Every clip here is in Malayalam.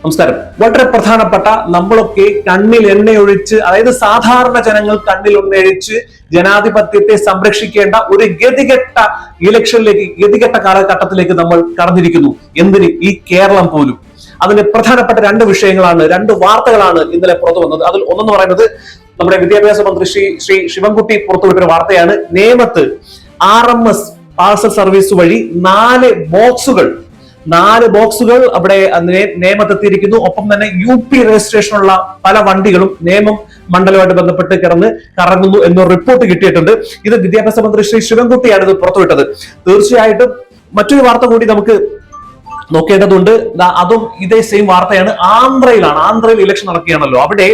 നമസ്കാരം. വളരെ പ്രധാനപ്പെട്ട നമ്മളൊക്കെ കണ്ണിൽ എണ്ണയൊഴിച്ച്, അതായത് സാധാരണ ജനങ്ങൾ കണ്ണിൽ എണ്ണയൊഴിച്ച് ജനാധിപത്യത്തെ സംരക്ഷിക്കേണ്ട ഒരു ഗതികെട്ട കാലഘട്ടത്തിലേക്ക് നമ്മൾ കടന്നിരിക്കുന്നു. എന്തിന്? ഈ കേരളം പോലും. അതിന് പ്രധാനപ്പെട്ട രണ്ട് വിഷയങ്ങളാണ്, രണ്ട് വാർത്തകളാണ് ഇന്നലെ പുറത്തു വന്നത്. അതിൽ ഒന്നെന്ന് പറയുന്നത് നമ്മുടെ വിദ്യാഭ്യാസ മന്ത്രി ശ്രീ ശിവൻകുട്ടി പുറത്തുവിട്ടൊരു വാർത്തയാണ്. നേമത്ത് RMS പാർസൽ സർവീസ് വഴി 4 ബോക്സുകൾ അവിടെ നേമത്തെത്തിയിരിക്കുന്നു. ഒപ്പം തന്നെ UP രജിസ്ട്രേഷനുള്ള പല വണ്ടികളും നേമം മണ്ഡലവുമായിട്ട് ബന്ധപ്പെട്ട് കറങ്ങുന്നു എന്നൊരു റിപ്പോർട്ട് കിട്ടിയിട്ടുണ്ട്. ഇത് വിദ്യാഭ്യാസ മന്ത്രി ശ്രീ ശിവൻകുട്ടിയാണ് ഇത് പുറത്തുവിട്ടത്. തീർച്ചയായിട്ടും മറ്റൊരു വാർത്ത കൂടി നമുക്ക് നോക്കേണ്ടതുണ്ട്. അതും ഇതേ സെയിം വാർത്തയാണ്. ആന്ധ്രയിൽ ഇലക്ഷൻ നടക്കുകയാണല്ലോ. അവിടുത്തെ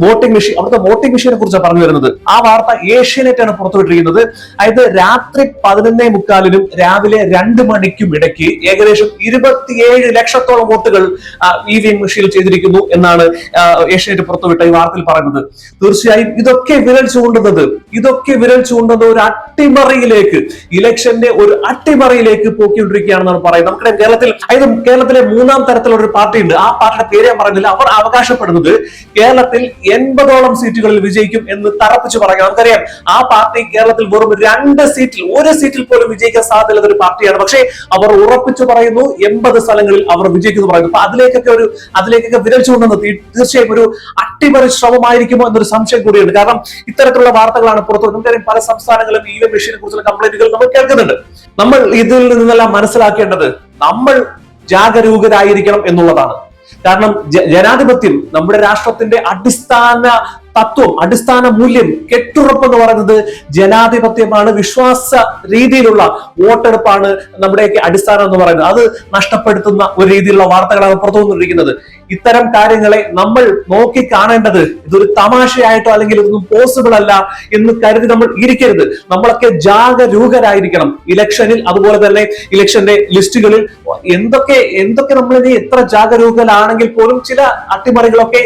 വോട്ടിംഗ് മെഷീനെ കുറിച്ചാണ് പറഞ്ഞു വരുന്നത്. ആ വാർത്ത ഏഷ്യാനെറ്റ് ആണ് പുറത്തുവിട്ടിരിക്കുന്നത്. അതായത് രാത്രി 11:45 രാവിലെ 2 മണിക്കും ഇടയ്ക്ക് ഏകദേശം 27 ലക്ഷത്തോളം വോട്ടുകൾ EVM മെഷീനിൽ ചെയ്തിരിക്കുന്നു എന്നാണ് ഏഷ്യാനെറ്റ് പുറത്തുവിട്ട ഈ വാർത്തയിൽ പറയുന്നത്. തീർച്ചയായും ഇതൊക്കെ വിരൽ ചൂണ്ടുന്നത് ഒരു അട്ടിമറിയിലേക്ക്, ഇലക്ഷന്റെ ഒരു അട്ടിമറിയിലേക്ക് പോക്കിക്കൊണ്ടിരിക്കുകയാണെന്നാണ് പറയുന്നത്. നമുക്കറിയാം കേരളത്തിലെ 3ാം തരത്തിലുള്ള ഒരു പാർട്ടി ഉണ്ട്. ആ പാർട്ടിയുടെ പേര് ഞാൻ പറയുന്നില്ല. അവർ അവകാശപ്പെടുന്നത് കേരളത്തിൽ 80ഓളം സീറ്റുകളിൽ വിജയിക്കും എന്ന് തറപ്പിച്ച് പറയാം. നമുക്കറിയാം ആ പാർട്ടി കേരളത്തിൽ വെറും 1 സീറ്റിൽ പോലും വിജയിക്കാൻ സാധ്യതയുള്ള ഒരു പാർട്ടിയാണ്. പക്ഷേ അവർ ഉറപ്പിച്ചു പറയുന്നു 80 സ്ഥലങ്ങളിൽ അവർ വിജയിക്കുന്നു പറയുന്നു. അപ്പൊ അതിലേക്കൊക്കെ വിരൽ ചൂണ്ടുന്നത് തീർച്ചയായും ഒരു അട്ടിമറി ശ്രമമായിരിക്കുമോ എന്നൊരു സംശയം കൂടിയുണ്ട്. കാരണം ഇത്തരത്തിലുള്ള വാർത്തകളാണ് പുറത്തു. നമുക്കറിയാം പല സംസ്ഥാനങ്ങളും EVM മെഷീനെ കുറിച്ചുള്ള കംപ്ലൈന്റുകൾ നമ്മൾ കേൾക്കുന്നുണ്ട്. നമ്മൾ ഇതിൽ നിന്നെല്ലാം മനസ്സിലാക്കേണ്ടത് നമ്മൾ ജാഗരൂകരായിരിക്കണം എന്നുള്ളതാണ്. കാരണം ജനാധിപത്യം നമ്മുടെ രാഷ്ട്രത്തിന്റെ അടിസ്ഥാന തത്വം, അടിസ്ഥാന മൂല്യം, കെട്ടുറപ്പ് എന്ന് പറയുന്നത് ജനാധിപത്യമാണ്. വിശ്വാസ രീതിയിലുള്ള വോട്ടെടുപ്പാണ് നമ്മുടെയൊക്കെ അടിസ്ഥാനം എന്ന് പറയുന്നത്. അത് നഷ്ടപ്പെടുത്തുന്ന ഒരു രീതിയിലുള്ള വാർത്തകളാണ് പുറത്തു വന്നിരിക്കുന്നത്. ഇത്തരം കാര്യങ്ങളെ നമ്മൾ നോക്കി കാണേണ്ടത് ഇതൊരു തമാശയായിട്ടോ അല്ലെങ്കിൽ ഇതൊന്നും പോസിബിൾ അല്ല എന്ന് കരുതി നമ്മൾ ഇരിക്കരുത്. നമ്മളൊക്കെ ജാഗരൂകരായിരിക്കണം ഇലക്ഷനിൽ. അതുപോലെ തന്നെ ഇലക്ഷന്റെ ലിസ്റ്റുകളിൽ എന്തൊക്കെ നമ്മളിനി എത്ര ജാഗരൂകരാണെങ്കിൽ പോലും ചില അട്ടിമറികളൊക്കെ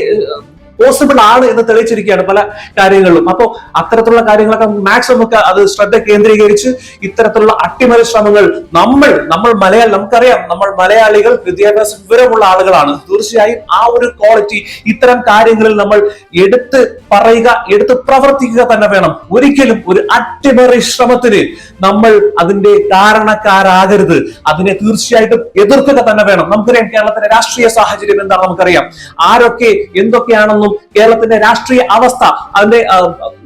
പോസിബിൾ ആണ് എന്ന് തെളിയിച്ചിരിക്കുകയാണ് പല കാര്യങ്ങളിലും. അപ്പോൾ അത്തരത്തിലുള്ള കാര്യങ്ങളൊക്കെ മാക്സിമം ഒക്കെ അത് ശ്രദ്ധ കേന്ദ്രീകരിച്ച് ഇത്തരത്തിലുള്ള അട്ടിമറി ശ്രമങ്ങൾ നമുക്കറിയാം നമ്മൾ മലയാളികൾ വിദ്യാഭ്യാസ വിവരമുള്ള ആളുകളാണ്. തീർച്ചയായും ആ ഒരു ക്വാളിറ്റി ഇത്തരം കാര്യങ്ങളിൽ നമ്മൾ എടുത്ത് പറയുക, എടുത്ത് പ്രവർത്തിക്കുക തന്നെ വേണം. ഒരിക്കലും ഒരു അട്ടിമറി ശ്രമത്തിന് നമ്മൾ അതിന്റെ കാരണക്കാരാകരുത്. അതിനെ തീർച്ചയായിട്ടും എതിർക്കുക തന്നെ വേണം. നമുക്കറിയാം കേരളത്തിലെ രാഷ്ട്രീയ സാഹചര്യം എന്താണ് നമുക്കറിയാം. ആരൊക്കെ എന്തൊക്കെയാണെന്നും കേരളത്തിന്റെ രാഷ്ട്രീയ അവസ്ഥ, അതിന്റെ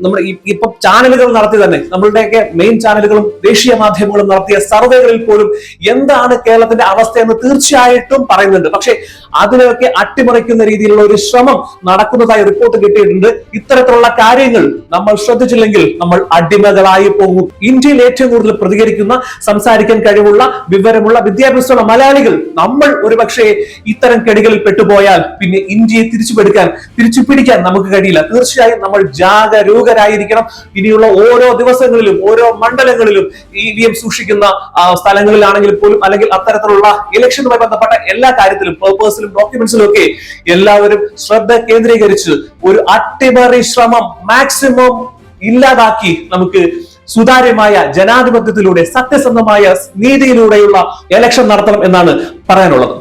നമ്മുടെ ഇപ്പൊ ചാനലുകൾ നടത്തി തന്നെ നമ്മളുടെയൊക്കെ മെയിൻ ചാനലുകളും ദേശീയ മാധ്യമങ്ങളും നടത്തിയ സർവേകളിൽ പോലും എന്താണ് കേരളത്തിന്റെ അവസ്ഥ എന്ന് തീർച്ചയായിട്ടും പറയുന്നുണ്ട്. പക്ഷെ അതിനെയൊക്കെ അട്ടിമറിക്കുന്ന രീതിയിലുള്ള ഒരു ശ്രമം നടക്കുന്നതായി റിപ്പോർട്ട് കിട്ടിയിട്ടുണ്ട്. ഇത്തരത്തിലുള്ള കാര്യങ്ങൾ നമ്മൾ ശ്രദ്ധിച്ചില്ലെങ്കിൽ നമ്മൾ അടിമകളായി പോകും. ഇന്ത്യയിൽ ഏറ്റവും കൂടുതൽ പ്രതികരിക്കുന്ന, സംസാരിക്കാൻ കഴിവുള്ള, വിവരമുള്ള, വിദ്യാഭ്യാസമുള്ള മലയാളികൾ നമ്മൾ ഒരുപക്ഷെ ഇത്തരം കെടികളിൽ പെട്ടുപോയാൽ പിന്നെ ഇന്ത്യയെ തിരിച്ചു പിടിക്കാൻ നമുക്ക് കഴിയില്ല. തീർച്ചയായും നമ്മൾ ജാഗരൂകരായിരിക്കണം. ഇനിയുള്ള ഓരോ ദിവസങ്ങളിലും ഓരോ മണ്ഡലങ്ങളിലും EVM സൂക്ഷിക്കുന്ന സ്ഥലങ്ങളിലാണെങ്കിൽ പോലും, അല്ലെങ്കിൽ അത്തരത്തിലുള്ള ഇലക്ഷനുമായി ബന്ധപ്പെട്ട എല്ലാ കാര്യത്തിലും, പേപ്പേഴ്സിലും ഡോക്യുമെന്റ്സിലും ഒക്കെ എല്ലാവരും ശ്രദ്ധ കേന്ദ്രീകരിച്ച് ഒരു അട്ടിമറി ശ്രമം മാക്സിമം ഇല്ലാതാക്കി നമുക്ക് സുതാര്യമായ ജനാധിപത്യത്തിലൂടെ, സത്യസന്ധമായ നീതിയിലൂടെയുള്ള ഇലക്ഷൻ നടത്തണം എന്നാണ് പറയാനുള്ളത്.